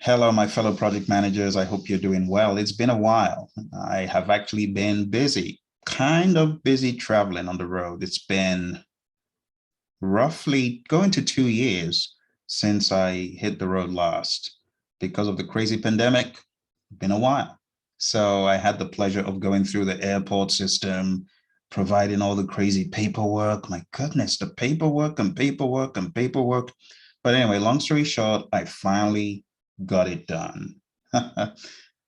Hello, my fellow project managers. I hope you're doing well. It's been a while. I have actually been busy, kind of busy traveling on the road. It's been roughly going to 2 years since I hit the road last. Because of the crazy pandemic, been a while. So I had the pleasure of going through the airport system, providing all the crazy paperwork. My goodness, the paperwork and paperwork and paperwork. But anyway, long story short, I finally got it done. And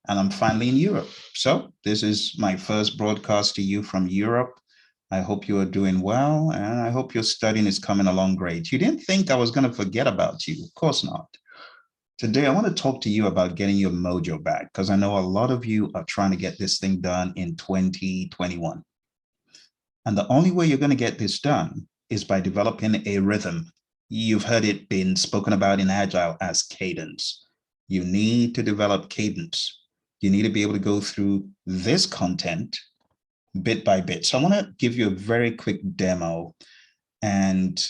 I'm finally in Europe. So this is my first broadcast to you from Europe. I hope you are doing well, and I hope your studying is coming along great. You didn't think I was going to forget about you. Of course not. Today, I want to talk to you about getting your mojo back because I know a lot of you are trying to get this thing done in 2021. And the only way you're going to get this done is by developing a rhythm. You've heard it being spoken about in Agile as cadence. You need to develop cadence. You need to be able to go through this content bit by bit. So I want to give you a very quick demo. And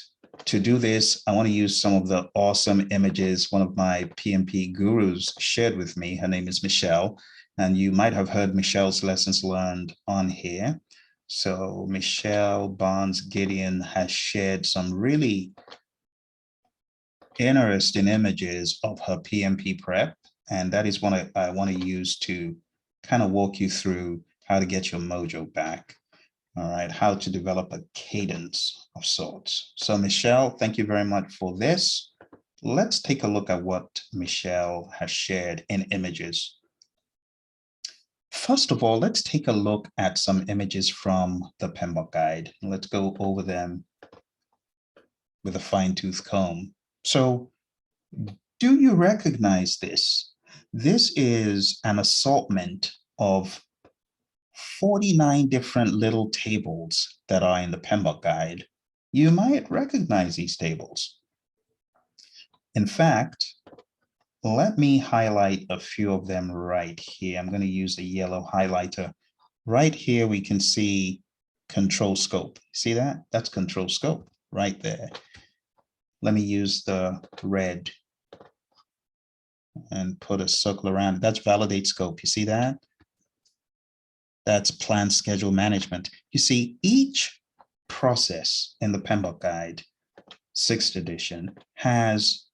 to do this, I want to use some of the awesome images one of my PMP gurus shared with me. Her name is Michelle, and you might have heard Michelle's lessons learned on here. So Michelle Barnes-Gideon has shared some really interesting images of her PMP Prep, and that is what I want to use to kind of walk you through how to get your mojo back. All right, how to develop a cadence of sorts. So Michelle, thank you very much for this. Let's take a look at what Michelle has shared in images. First of all, let's take a look at some images from the PMBOK guide. Let's go over them with a fine-tooth comb. So do you recognize this? This is an assortment of 49 different little tables that are in the PMBOK guide. You might recognize these tables. In fact, let me highlight a few of them right here. I'm going to use the yellow highlighter. Right here, we can see control scope. See that? That's control scope right there. Let me use the red and put a circle around it. That's validate scope. You see that? That's plan schedule management. You see, each process in the PMBOK guide, 6th edition, has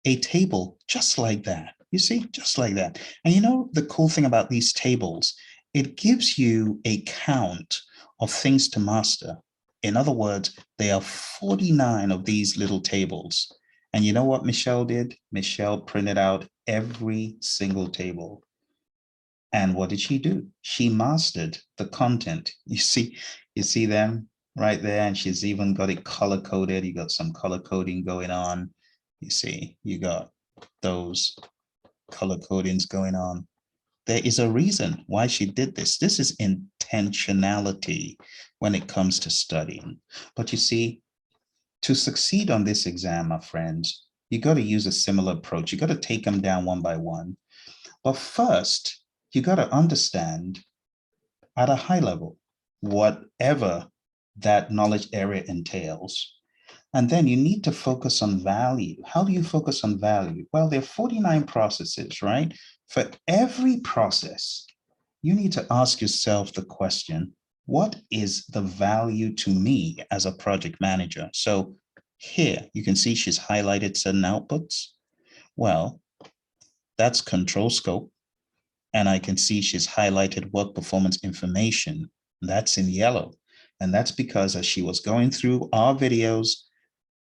a table just like that. You see, just like that. And you know, the cool thing about these tables, it gives you a count of things to master. In other words, there are 49 of these little tables. And you know what Michelle did? Michelle printed out every single table. And what did she do? She mastered the content. You see them right there, and she's even got it color coded. You got some color coding going on. You see, you got those color codings going on. There is a reason why she did this. This is intentionality when it comes to studying. But you see, to succeed on this exam, my friends, you got to use a similar approach. You got to take them down one by one. But first, you got to understand at a high level, whatever that knowledge area entails. And then you need to focus on value. How do you focus on value? Well, there are 49 processes, right? For every process, you need to ask yourself the question, what is the value to me as a project manager? So here you can see she's highlighted certain outputs. Well, that's control scope. And I can see she's highlighted work performance information. That's in yellow. And that's because as she was going through our videos,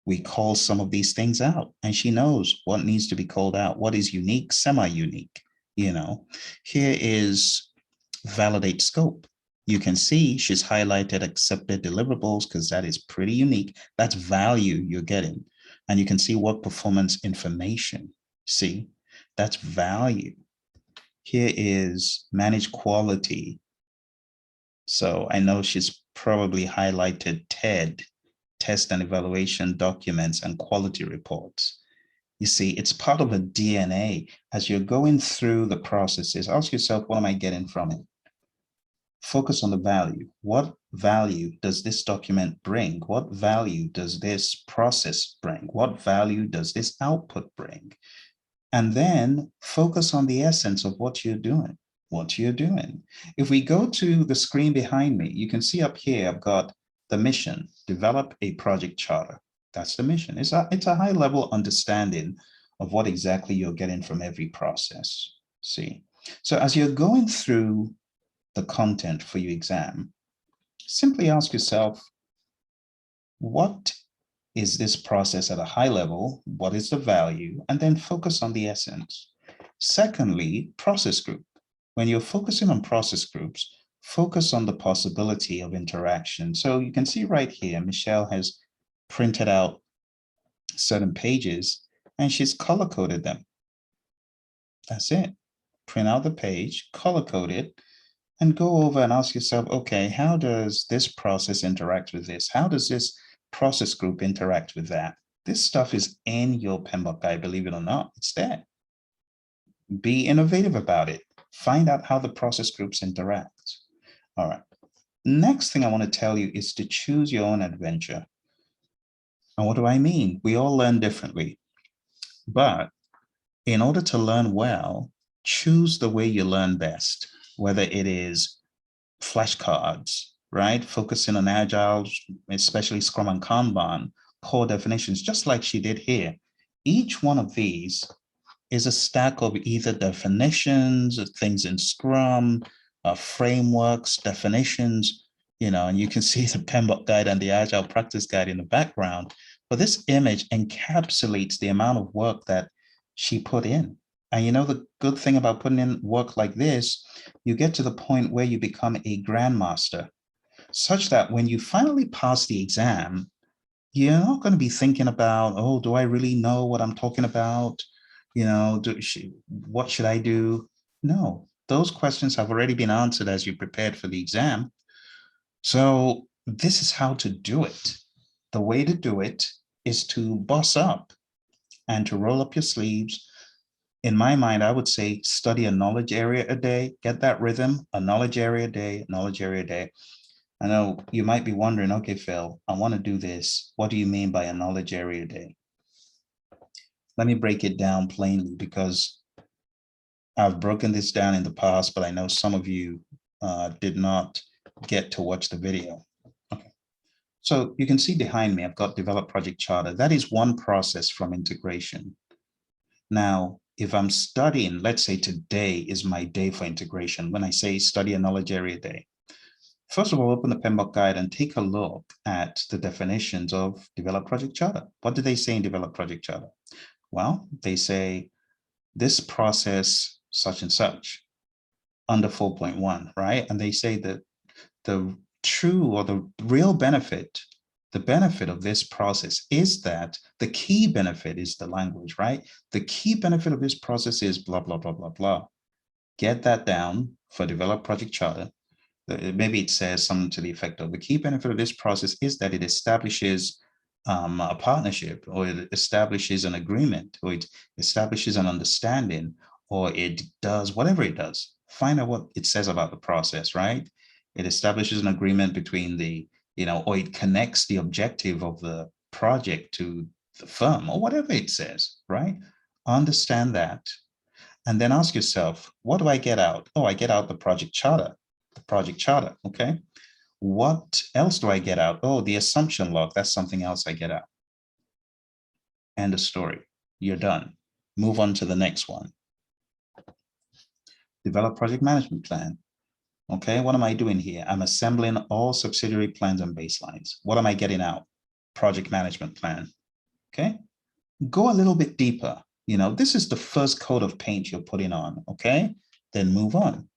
we call some of these things out, and she knows what needs to be called out, what is unique, semi-unique. You know, here is validate scope. You can see she's highlighted accepted deliverables because that is pretty unique. That's value you're getting. And you can see work performance information. See, that's value. Here is manage quality. So I know she's probably highlighted TED, test and evaluation documents and quality reports. You see, it's part of a DNA. As you're going through the processes, ask yourself, what am I getting from it? Focus on the value. What value does this document bring? What value does this process bring? What value does this output bring? And then focus on the essence of what you're doing. What you're doing. If we go to the screen behind me, you can see up here, I've got the mission, develop a project charter. That's the mission. It's a high level understanding of what exactly you're getting from every process. See, so as you're going through the content for your exam, simply ask yourself, what is this process at a high level? What is the value? And then focus on the essence. Secondly, process group. When you're focusing on process groups, focus on the possibility of interaction. So you can see right here, Michelle has printed out certain pages and she's color coded them. That's it. Print out the page, color code it, and go over and ask yourself, okay, how does this process interact with this? How does this process group interact with that? This stuff is in your PMBOK guide, believe it or not, it's there. Be innovative about it. Find out how the process groups interact. All right. Next thing I want to tell you is to choose your own adventure. And what do I mean? We all learn differently, but in order to learn well, choose the way you learn best, whether it is flashcards, right? Focusing on agile, especially Scrum and Kanban, core definitions, just like she did here. Each one of these is a stack of either definitions, things in Scrum, frameworks, definitions, and you can see the PMBOK guide and the Agile practice guide in the background. But this image encapsulates the amount of work that she put in. And the good thing about putting in work like this, you get to the point where you become a grandmaster, such that when you finally pass the exam, you're not going to be thinking about, oh, do I really know what I'm talking about? What should I do? No, those questions have already been answered as you prepared for the exam. So this is how to do it. The way to do it is to boss up and to roll up your sleeves. In my mind, I would say study a knowledge area a day, get that rhythm, a knowledge area a day, knowledge area a day. I know you might be wondering, okay, Phil, I want to do this. What do you mean by a knowledge area a day? Let me break it down plainly, because I've broken this down in the past, but I know some of you did not get to watch the video. Okay. So you can see behind me, I've got develop project charter. That is one process from integration. Now, if I'm studying, let's say today is my day for integration. When I say study a knowledge area day, first of all, open the PMBOK guide and take a look at the definitions of develop project charter. What do they say in develop project charter? Well, they say this process such and such under 4.1, right? And they say that the true or the real benefit, the benefit of this process is that the key benefit is the language, right? The key benefit of this process is blah, blah, blah, blah, blah. Get that down for develop project charter. Maybe it says something to the effect of the key benefit of this process is that it establishes a partnership, or it establishes an agreement, or it establishes an understanding, or it does whatever it does. Find out what it says about the process, right? It establishes an agreement between or it connects the objective of the project to the firm, or whatever it says, right? Understand that. And then ask yourself, what do I get out? Oh, I get out the project charter. Okay. What else do I get out? Oh, the assumption log. That's something else I get out. End of story. You're done. Move on to the next one. Develop project management plan. Okay, what am I doing here? I'm assembling all subsidiary plans and baselines. What am I getting out? Project management plan. Okay, go a little bit deeper. This is the first coat of paint you're putting on. Okay, then move on.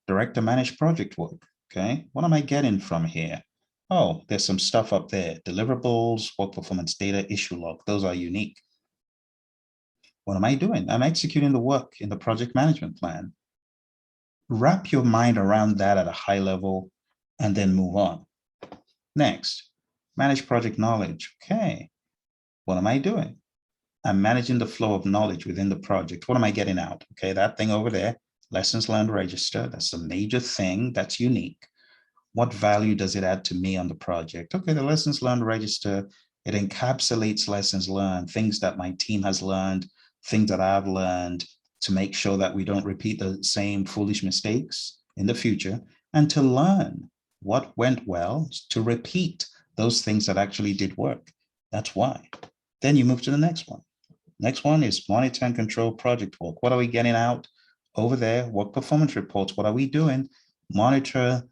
Director managed project work. Okay, what am I getting from here? Oh, there's some stuff up there. Deliverables, work performance data, issue log. Those are unique. What am I doing? I'm executing the work in the project management plan. Wrap your mind around that at a high level and then move on. Next, manage project knowledge. Okay, what am I doing? I'm managing the flow of knowledge within the project. What am I getting out? Okay, that thing over there, lessons learned register. That's a major thing that's unique. What value does it add to me on the project? Okay, the lessons learned register, it encapsulates lessons learned, things that my team has learned, things that I've learned to make sure that we don't repeat the same foolish mistakes in the future, and to learn what went well, to repeat those things that actually did work. That's why. Then you move to the next one. Next one is monitor and control project work. What are we getting out over there? Work performance reports. What are we doing? Monitor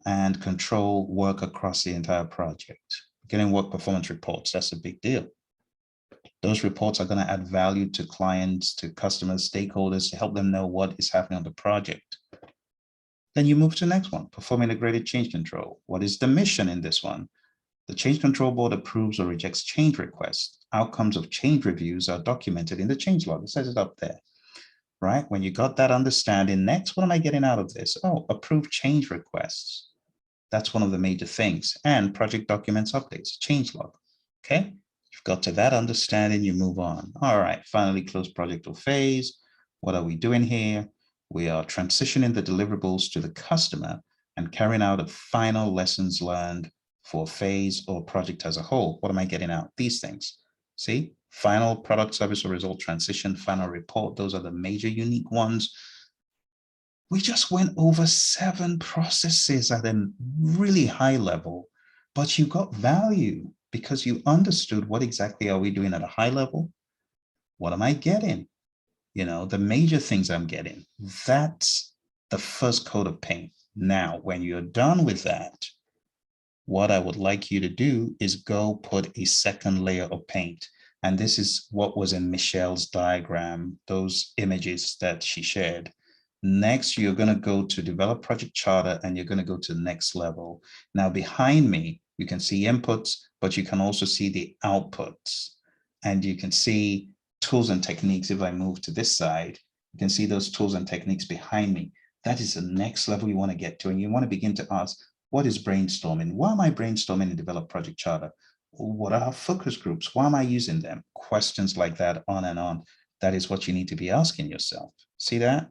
and control work across the entire project. Getting work performance reports, that's a big deal. Those reports are going to add value to clients, to customers, stakeholders, to help them know what is happening on the project. Then you move to the next one, perform integrated change control. What is the mission in this one? The change control board approves or rejects change requests. Outcomes of change reviews are documented in the change log. It says it up there, right? When you got that understanding, next, what am I getting out of this? Oh, approve change requests. That's one of the major things. And project documents updates, change log, okay? You've got to that understanding, you move on. All right, finally close project or phase. What are we doing here? We are transitioning the deliverables to the customer and carrying out a final lessons learned for phase or project as a whole. What am I getting out? These things. See, final product, service, or result transition, final report. Those are the major unique ones. We just went over 7 processes at a really high level, but you got value because you understood what exactly are we doing at a high level? What am I getting? You know, the major things I'm getting. That's the first coat of paint. Now, when you're done with that, what I would like you to do is go put a second layer of paint. And this is what was in Michelle's diagram, those images that she shared. Next, you're going to go to develop project charter and you're going to go to the next level. Now, behind me, you can see inputs, but you can also see the outputs. And you can see tools and techniques. If I move to this side, you can see those tools and techniques behind me. That is the next level you want to get to. And you want to begin to ask, what is brainstorming? Why am I brainstorming in develop project charter? What are focus groups? Why am I using them? Questions like that, on and on. That is what you need to be asking yourself. See that?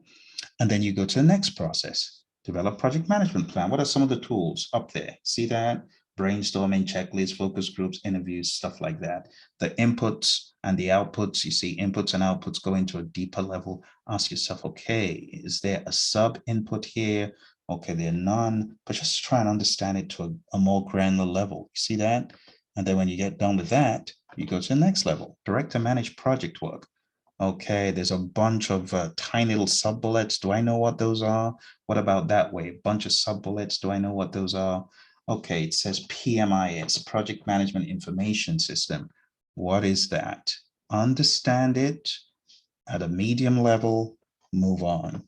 And then you go to the next process, develop project management plan. What are some of the tools up there? See that? Brainstorming, checklists, focus groups, interviews, stuff like that. The inputs and the outputs, you see inputs and outputs go into a deeper level. Ask yourself, okay, is there a sub input here? Okay, there are none, but just try and understand it to a more granular level. You see that? And then when you get done with that, you go to the next level, direct and manage project work. Okay, there's a bunch of tiny little sub bullets. Do I know what those are? What about that way? A bunch of sub bullets. Do I know what those are? Okay, it says PMIS, Project Management Information System. What is that? Understand it at a medium level, move on.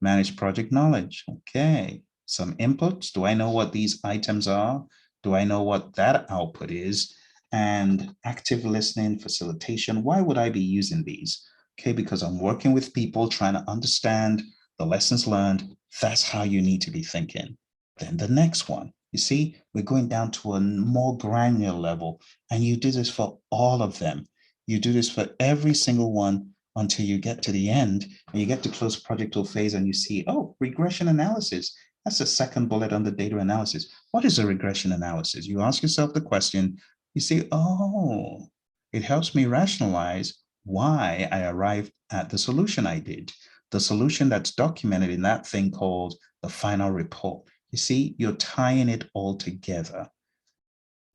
Manage project knowledge. Okay, some inputs. Do I know what these items are? Do I know what that output is? And active listening, facilitation. Why would I be using these? Okay, because I'm working with people trying to understand the lessons learned. That's how you need to be thinking. Then the next one, you see, we're going down to a more granular level, and you do this for all of them. You do this for every single one until you get to the end and you get to close project or phase and you see, oh, regression analysis. That's the second bullet under data analysis. What is a regression analysis? You ask yourself the question, you say, oh, it helps me rationalize why I arrived at the solution I did, the solution that's documented in that thing called the final report. You see, you're tying it all together.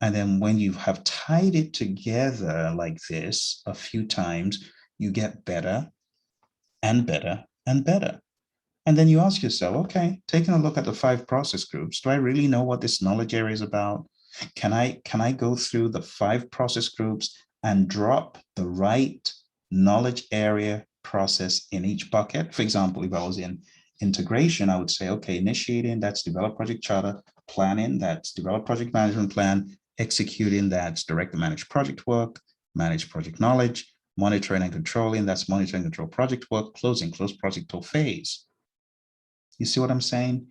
And then when you have tied it together like this a few times, you get better and better and better. And then you ask yourself, okay, taking a look at the 5 process groups, do I really know what this knowledge area is about? Can I go through the 5 process groups and drop the right knowledge area process in each bucket? For example, if I was in integration, I would say, okay, initiating, that's develop project charter, planning, that's develop project management plan, executing, that's direct and manage project work, manage project knowledge, monitoring and controlling, that's monitor and control project work, closing, close project or phase. You see what I'm saying?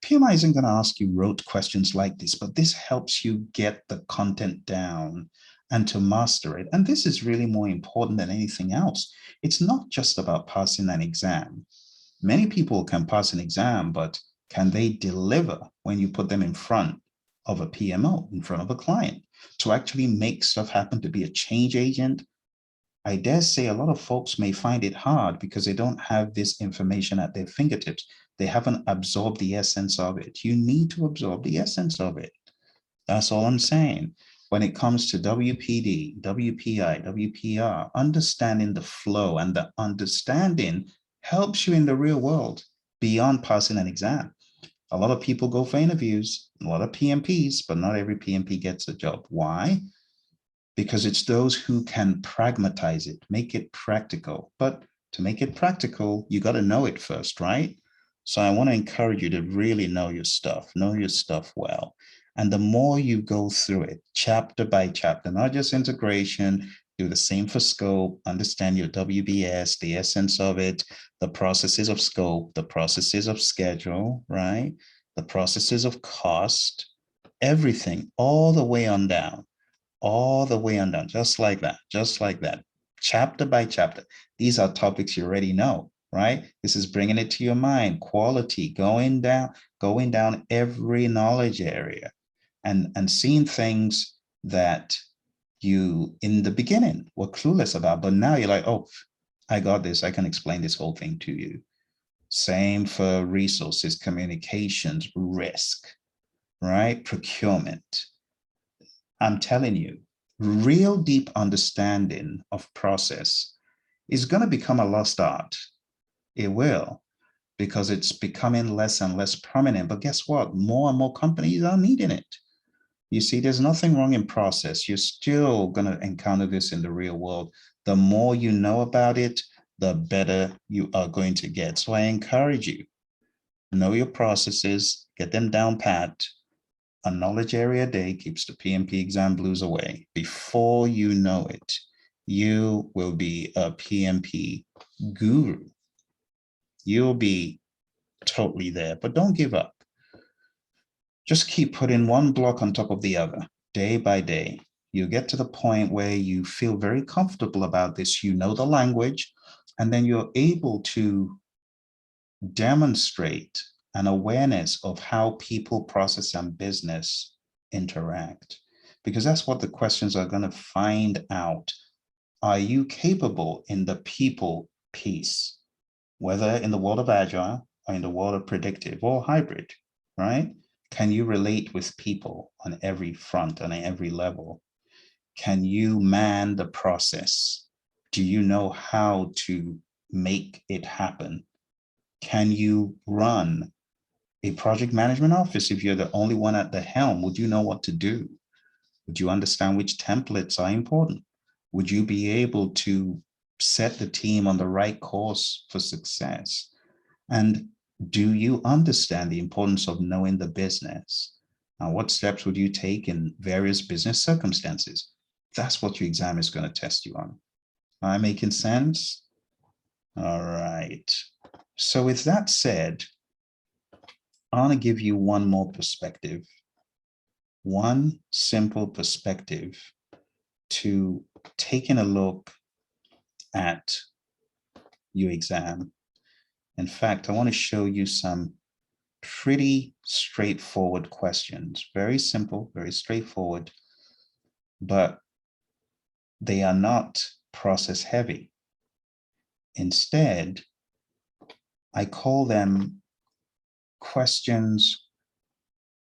PMI isn't going to ask you rote questions like this, but this helps you get the content down and to master it. And this is really more important than anything else. It's not just about passing an exam. Many people can pass an exam, but can they deliver when you put them in front of a PMO, in front of a client, to actually make stuff happen, to be a change agent? I dare say a lot of folks may find it hard because they don't have this information at their fingertips. They haven't absorbed the essence of it. You need to absorb the essence of it. That's all I'm saying. When it comes to WPD, WPI, WPR, understanding the flow and the understanding helps you in the real world beyond passing an exam. A lot of people go for interviews, a lot of PMPs, but not every PMP gets a job. Why? Because it's those who can pragmatize it, make it practical. But to make it practical, you got to know it first, right? So I want to encourage you to really know your stuff well. And the more you go through it, chapter by chapter, not just integration, do the same for scope, understand your WBS, the essence of it, the processes of scope, the processes of schedule, right? The processes of cost, everything, all the way on down, just like that, chapter by chapter. These are topics you already know, right? This is bringing it to your mind, quality, going down every knowledge area and seeing things that you in the beginning were clueless about, but now you're like, oh, I got this. I can explain this whole thing to you. Same for resources, communications, risk, right? Procurement. I'm telling you, real deep understanding of process is going to become a lost art. It will, because it's becoming less and less prominent. But guess what? More and more companies are needing it. You see, there's nothing wrong in process. You're still going to encounter this in the real world. The more you know about it, the better you are going to get. So I encourage you, know your processes, get them down pat. A knowledge area a day keeps the PMP exam blues away. Before you know it, you will be a PMP guru. You'll be totally there, but don't give up. Just keep putting one block on top of the other, day by day. You get to the point where you feel very comfortable about this. You know the language, and then you're able to demonstrate an awareness of how people, process, and business interact. Because that's what the questions are going to find out. Are you capable in the people piece, whether in the world of agile or in the world of predictive or hybrid, right? Can you relate with people on every front, on every level? Can you man the process? Do you know how to make it happen? Can you run a project management office if you're the only one at the helm? Would you know what to do? Would you understand which templates are important? Would you be able to set the team on the right course for success? And do you understand the importance of knowing the business? What steps would you take in various business circumstances? That's what your exam is going to test you on. Am I making sense? All right. So with that said, I want to give you one more perspective, one simple perspective to taking a look at your exam. In fact, I want to show you some pretty straightforward questions, very simple, very straightforward, but they are not process heavy. Instead, I call them questions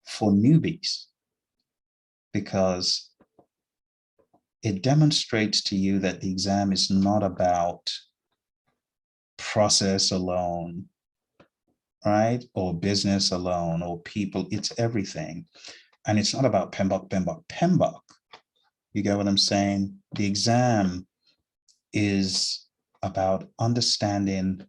for newbies because it demonstrates to you that the exam is not about process alone, right? Or business alone, or people. It's everything. And it's not about PMBOK. You get what I'm saying? The exam is about understanding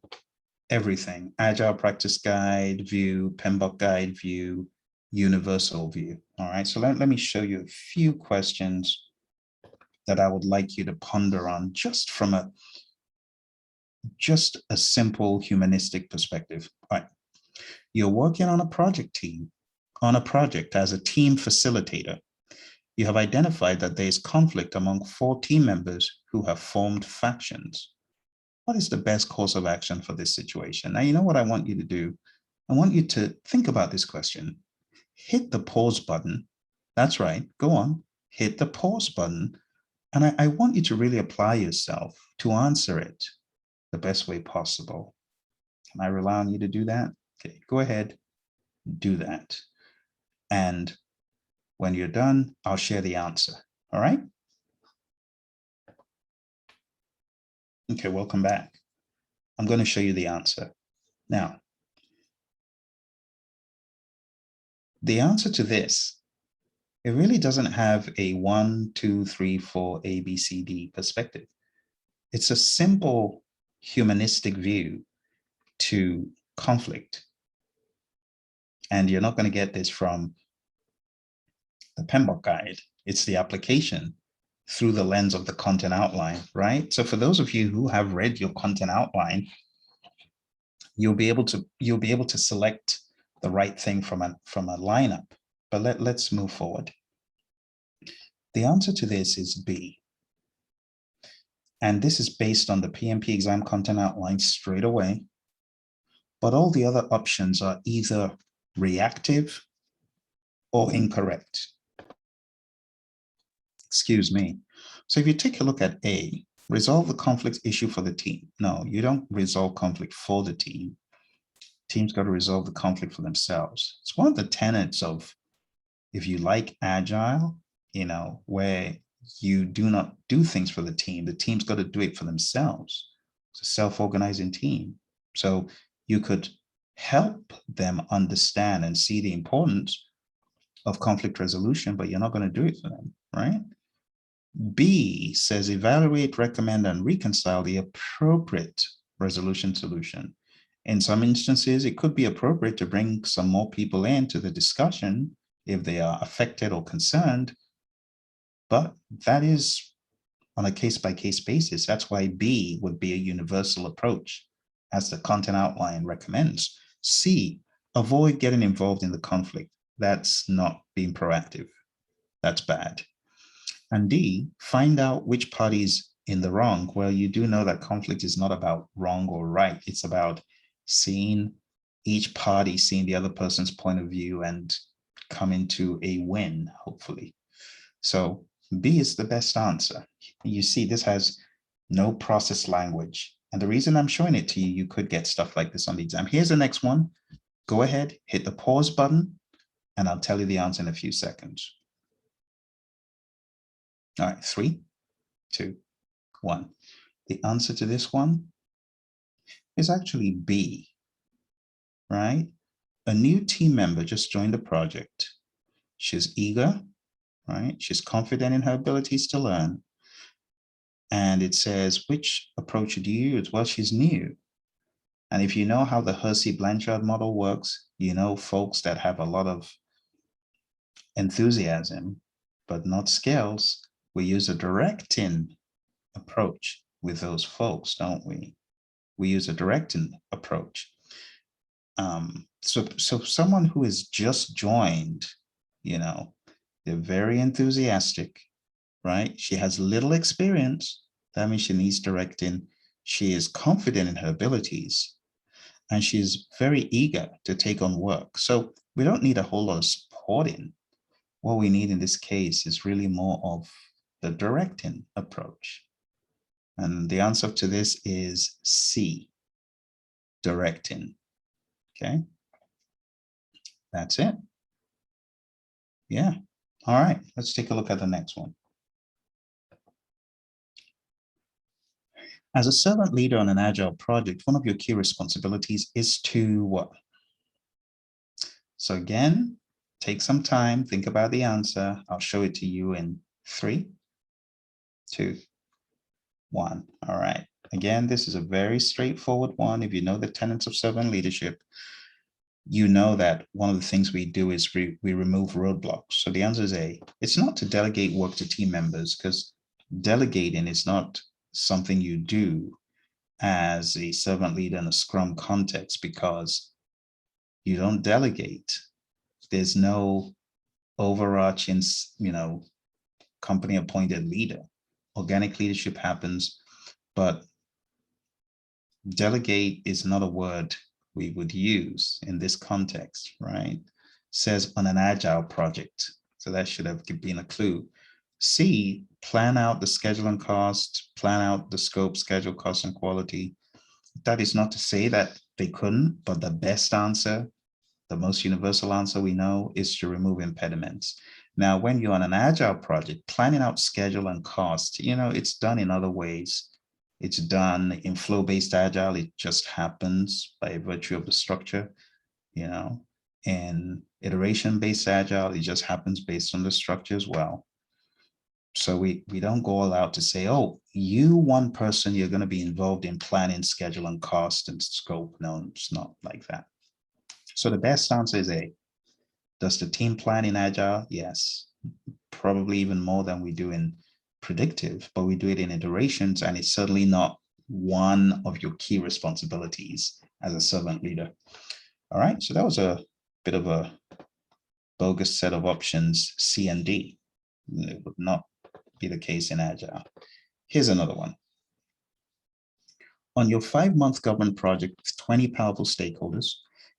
everything. Agile Practice Guide view, PMBOK Guide view, universal view. All right, so let me show you a few questions that I would like you to ponder on just from a simple humanistic perspective. All right, you're working on a project as a team facilitator. You have identified that there is conflict among 4 team members who have formed factions. What is the best course of action for this situation? Now, you know what I want you to do? I want you to think about this question. Hit the pause button. That's right. Go on. Hit the pause button And I want you to really apply yourself to answer it the best way possible. Can I rely on you to do that? Okay, go ahead, do that. And when you're done, I'll share the answer. All right? Okay, welcome back. I'm going to show you the answer. Now, the answer to this, it really doesn't have a 1, 2, 3, 4, A, B, C, D perspective. It's a simple humanistic view to conflict. And you're not going to get this from the PMBOK guide. It's the application through the lens of the content outline, right? So for those of you who have read your content outline, you'll be able to select the right thing from a lineup. But let's move forward. The answer to this is B. And this is based on the PMP exam content outline straight away. But all the other options are either reactive or incorrect. Excuse me. So if you take a look at A, resolve the conflict issue for the team. No, you don't resolve conflict for the team. Teams got to resolve the conflict for themselves. It's one of the tenets of, if you like agile, where you do not do things for the team's got to do it for themselves. It's a self-organizing team. So you could help them understand and see the importance of conflict resolution, but you're not going to do it for them, right? B says evaluate, recommend, and reconcile the appropriate resolution solution. In some instances, it could be appropriate to bring some more people into the discussion if they are affected or concerned, but that is on a case-by-case basis. That's why B would be a universal approach, as the content outline recommends. C, avoid getting involved in the conflict. That's not being proactive. That's bad. And D, find out which party is in the wrong. Well, you do know that conflict is not about wrong or right. It's about seeing each party, seeing the other person's point of view and coming to a win, hopefully. So B is the best answer. You see, this has no process language. And the reason I'm showing it to you, you could get stuff like this on the exam. Here's the next one. Go ahead, hit the pause button, and I'll tell you the answer in a few seconds. All right, 3, 2, 1. The answer to this one is actually B, right? A new team member just joined the project. She's eager, right? She's confident in her abilities to learn. And it says, which approach do you use? Well, she's new. And if you know how the Hersey-Blanchard model works, you know folks that have a lot of enthusiasm, but not skills, we use a directing approach with those folks, don't we? We use a directing approach. So someone who is just joined, they're very enthusiastic, right? She has little experience. That means she needs directing. She is confident in her abilities, and she's very eager to take on work. So we don't need a whole lot of supporting. What we need in this case is really more of the directing approach. And the answer to this is C, directing. Okay. That's it. Yeah. All right. Let's take a look at the next one. As a servant leader on an agile project, one of your key responsibilities is to what? So again, take some time, think about the answer. I'll show it to you in 3, 2, 1. All right. Again, this is a very straightforward one. If you know the tenets of servant leadership, you know that one of the things we do is we remove roadblocks. So the answer is A. It's not to delegate work to team members, because delegating is not something you do as a servant leader in a Scrum context, because you don't delegate. There's no overarching, company appointed leader. Organic leadership happens, but delegate is not a word we would use in this context, right? Says on an agile project. So that should have been a clue. C, plan out the schedule and cost, plan out the scope, schedule, cost, and quality. That is not to say that they couldn't, but the best answer, the most universal answer we know, is to remove impediments. Now, when you're on an agile project, planning out schedule and cost, it's done in other ways. It's done in flow-based agile. It just happens by virtue of the structure, and iteration-based agile, it just happens based on the structure as well. So we don't go all out to say, oh, you one person, you're going to be involved in planning, schedule, and cost and scope. No, it's not like that. So the best answer is A. Does the team plan in agile? Yes, probably even more than we do in predictive, but we do it in iterations, and it's certainly not one of your key responsibilities as a servant leader. All right, so that was a bit of a bogus set of options, C and D. It would not be the case in agile. Here's another one. On your 5-month government project with 20 powerful stakeholders,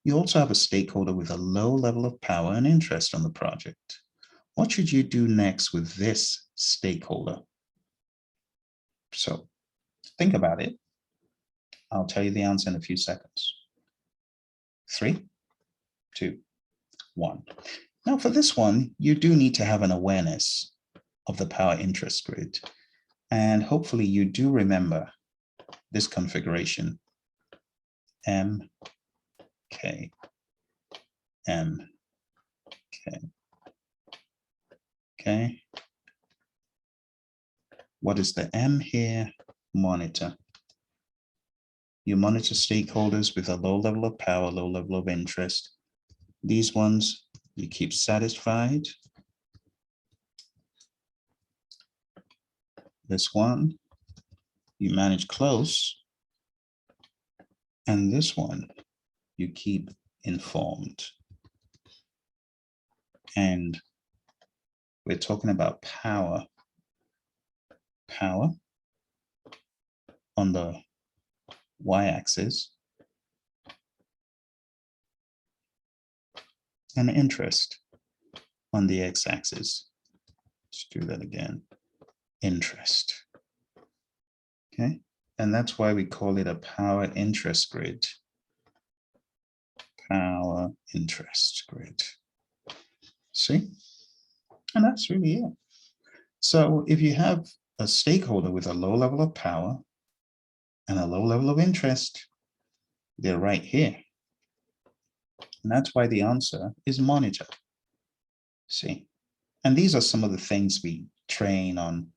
you also have a stakeholder with a low level of power and interest on the project. What should you do next with this stakeholder? So think about it. I'll tell you the answer in a few seconds. 3, 2, 1. Now for this one, you do need to have an awareness of the power interest grid. And hopefully you do remember this configuration, M, K, M, K. Okay. What is the M here? Monitor. You monitor stakeholders with a low level of power, low level of interest. These ones you keep satisfied. This one you manage close. And this one you keep informed. And we're talking about power. Power on the y-axis and interest on the x-axis. Let's do that again. Interest. Okay, and that's why we call it a power interest grid. Power interest grid. See? And that's really it. So if you have a stakeholder with a low level of power and a low level of interest, they're right here. And that's why the answer is monitor. See? And these are some of the things we train on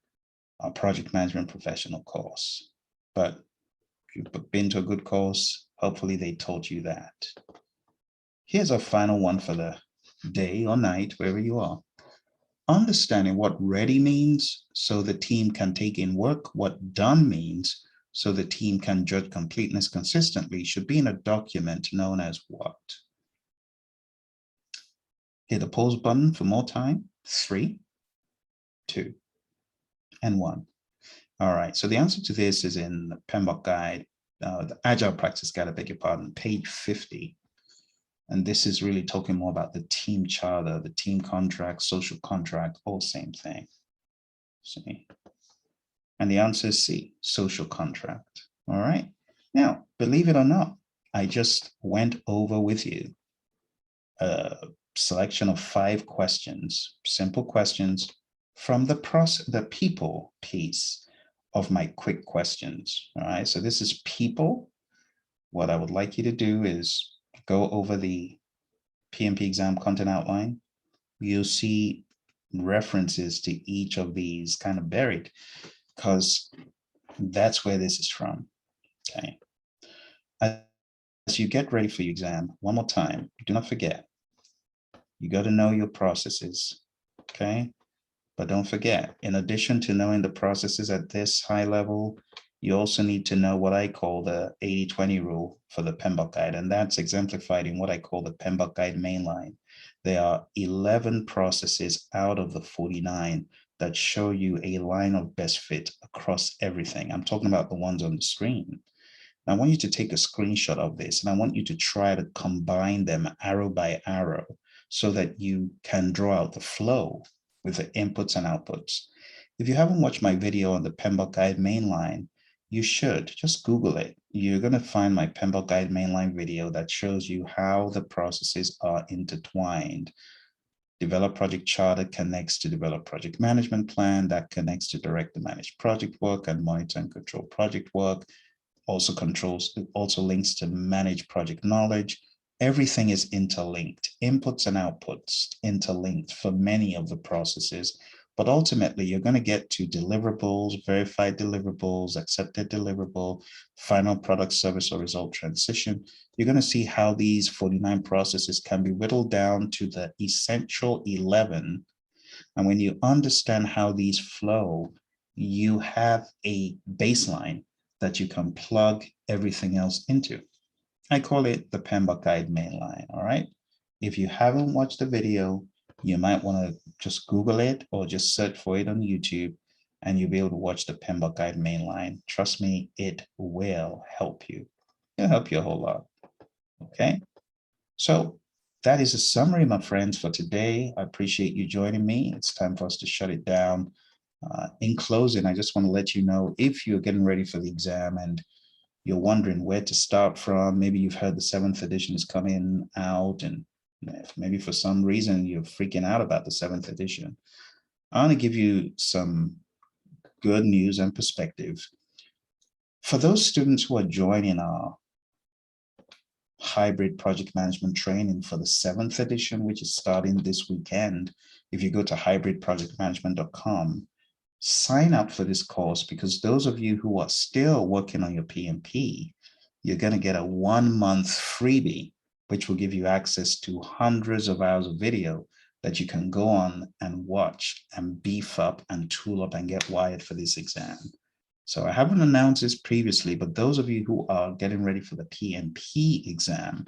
our project management professional course. But if you've been to a good course, hopefully they taught you that. Here's our final one for the day or night, wherever you are. Understanding what ready means so the team can take in work, what done means so the team can judge completeness consistently should be in a document known as what? Hit the pause button for more time. 3, 2, and 1. All right, so the answer to this is in the PMBOK guide, the Agile Practice Guide, I beg your pardon, page 50. And this is really talking more about the team charter, the team contract, social contract, all same thing. See? And the answer is C, social contract. All right. Now, believe it or not, I just went over with you a selection of 5 questions, simple questions from the people piece of my quick questions. All right. So this is people. What I would like you to do is go over the PMP exam content outline. You'll see references to each of these kind of buried because that's where this is from. Okay. As you get ready for your exam, one more time, do not forget, you got to know your processes. Okay. But don't forget, in addition to knowing the processes at this high level, you also need to know what I call the 80-20 rule for the PMBOK guide, and that's exemplified in what I call the PMBOK guide mainline. There are 11 processes out of the 49 that show you a line of best fit across everything. I'm talking about the ones on the screen. I want you to take a screenshot of this, and I want you to try to combine them arrow by arrow so that you can draw out the flow with the inputs and outputs. If you haven't watched my video on the PMBOK Guide mainline, you should just Google it. You're going to find my PMBOK Guide mainline video that shows you how the processes are intertwined. Develop project charter connects to develop project management plan, that connects to direct the managed project work and monitor and control project work. Also links to manage project knowledge. Everything is interlinked, inputs and outputs interlinked for many of the processes. But ultimately, you're going to get to deliverables, verified deliverables, accepted deliverable, final product, service, or result transition. You're going to see how these 49 processes can be whittled down to the essential 11. And when you understand how these flow, you have a baseline that you can plug everything else into. I call it the PMBOK Guide mainline, all right? If you haven't watched the video, you might want to just Google it or just search for it on YouTube, and you'll be able to watch the PMBOK Guide mainline. Trust me, it will help you. It'll help you a whole lot, okay? So that is a summary, my friends, for today. I appreciate you joining me. It's time for us to shut it down. In closing, I just want to let you know, if you're getting ready for the exam and you're wondering where to start from, maybe you've heard the 7th edition is coming out, and maybe for some reason you're freaking out about the 7th edition. I want to give you some good news and perspective. For those students who are joining our hybrid project management training for the 7th edition, which is starting this weekend, if you go to hybridprojectmanagement.com, sign up for this course, because those of you who are still working on your PMP, you're going to get a 1-month freebie, which will give you access to hundreds of hours of video that you can go on and watch and beef up and tool up and get wired for this exam. So I haven't announced this previously, but those of you who are getting ready for the PMP exam,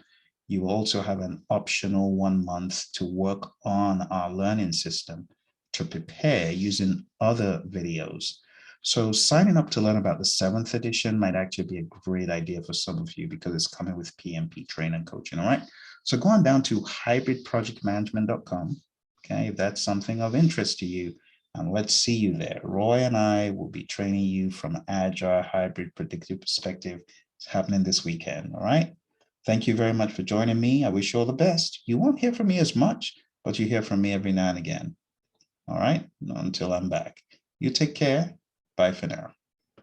you also have an optional 1 month to work on our learning system to prepare using other videos. So signing up to learn about the 7th edition might actually be a great idea for some of you, because it's coming with PMP training coaching, all right? So go on down to hybridprojectmanagement.com, okay, if that's something of interest to you, and let's see you there. Roy and I will be training you from an agile, hybrid, predictive perspective. It's happening this weekend, all right? Thank you very much for joining me. I wish you all the best. You won't hear from me as much, but you hear from me every now and again. All right, until I'm back. You take care. Bye for now.